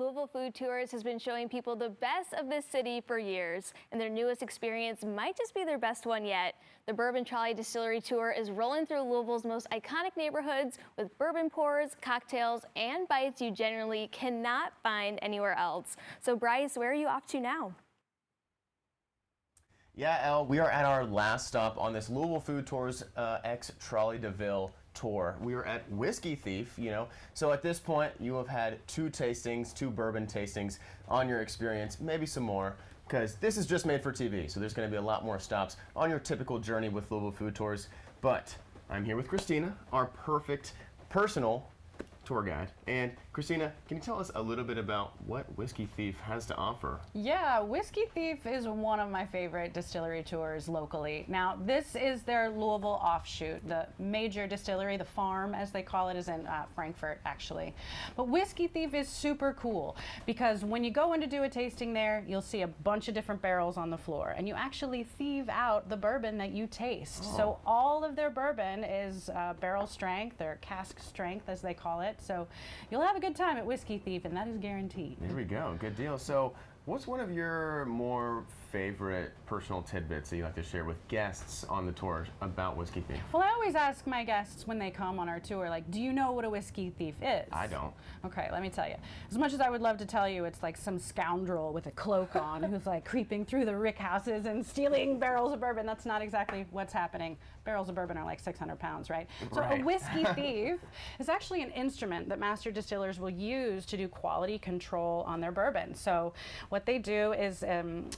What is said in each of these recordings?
Louisville Food Tours has been showing people the best of this city for years, and their newest experience might just be their best one yet. The Bourbon Trolley Distillery Tour is rolling through Louisville's most iconic neighborhoods with bourbon pours, cocktails, and bites you generally cannot find anywhere else. So Bryce, where are you off to now? Yeah, Elle, we are at our last stop on this Louisville Food Tours X Trolley DeVille tour. We are at Whiskey Thief, so at this point you have had two bourbon tastings on your experience, maybe some more, because this is just made for TV, so there's going to be a lot more stops on your typical journey with Louisville Food Tours. But I'm here with Christina, our perfect personal tour guide. And Christina, can you tell us a little bit about what Whiskey Thief has to offer? Yeah, Whiskey Thief is one of my favorite distillery tours locally. Now, this is their Louisville offshoot. The major distillery, the farm as they call it, is in Frankfort actually. But Whiskey Thief is super cool because when you go in to do a tasting there, you'll see a bunch of different barrels on the floor and you actually thieve out the bourbon that you taste. Oh. So all of their bourbon is barrel strength or cask strength as they call it. So you'll have a good time at Whiskey Thief, and that is guaranteed. There we go. Good deal. So what's one of your more favorite personal tidbits that you like to share with guests on the tour about Whiskey Thief? Well, I always ask my guests when they come on our tour, like, do you know what a Whiskey Thief is? I don't. Okay, let me tell you. As much as I would love to tell you it's like some scoundrel with a cloak on who's like creeping through the rick houses and stealing barrels of bourbon, that's not exactly what's happening. Barrels of bourbon are like 600 pounds, right? So right. A Whiskey Thief is actually an instrument that master distillers will use to do quality control on their bourbon. So what they do is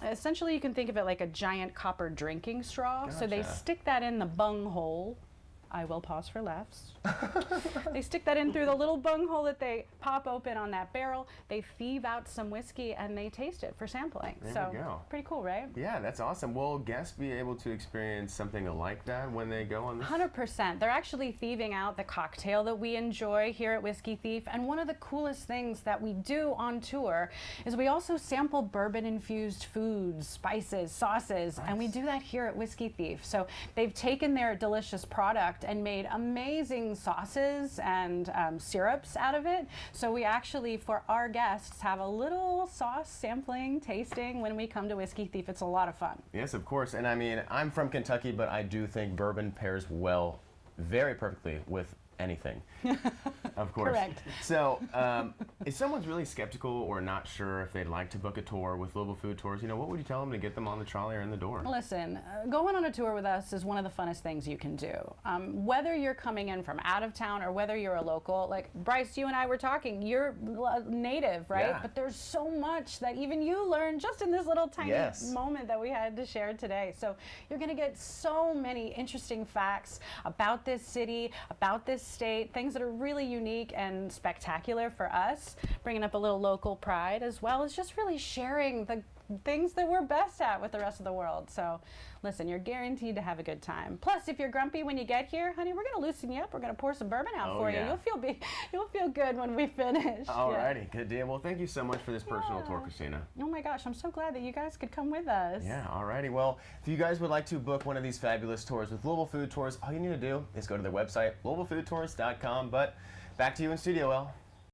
essentially you can think of it like a giant copper drinking straw. Gotcha. So they stick that in the bung hole. I will pause for laughs. They stick that in through the little bung hole that they pop open on that barrel. They thieve out some whiskey and they taste it for sampling. There we go. Pretty cool, right? Yeah, that's awesome. Will guests be able to experience something like that when they go on this? 100%. They're actually thieving out the cocktail that we enjoy here at Whiskey Thief. And one of the coolest things that we do on tour is we also sample bourbon-infused foods, spices, sauces, Nice. and we do that here at Whiskey Thief. So they've taken their delicious product and made amazing sauces and syrups out of it. So we actually, for our guests, have a little sauce sampling, tasting when we come to Whiskey Thief. It's a lot of fun. Yes, of course. And I mean, I'm from Kentucky, but I do think bourbon pairs well, very perfectly with anything. Of course. Correct. So if someone's really skeptical or not sure if they'd like to book a tour with Louisville Food Tours, what would you tell them to get them on the trolley or in the door? Listen, going on a tour with us is one of the funnest things you can do. Whether you're coming in from out of town or whether you're a local, like Bryce, you and I were talking, you're native, right? Yeah. But there's so much that even you learned just in this little tiny Yes. moment that we had to share today. So you're going to get so many interesting facts about this city, about this state, things that are really unique and spectacular for us, bringing up a little local pride as well as just really sharing the things that we're best at with the rest of the world. So listen, you're guaranteed to have a good time. Plus, if you're grumpy when you get here, honey, we're going to loosen you up. We're going to pour some bourbon out for yeah. you. You'll feel good when we finish. Alrighty, good deal. Well, thank you so much for this personal tour, Christina. Oh my gosh, I'm so glad that you guys could come with us. Yeah, alrighty. Well, if you guys would like to book one of these fabulous tours with Louisville Food Tours, all you need to do is go to their website, louisvillefoodtours.com. But back to you in studio, Elle.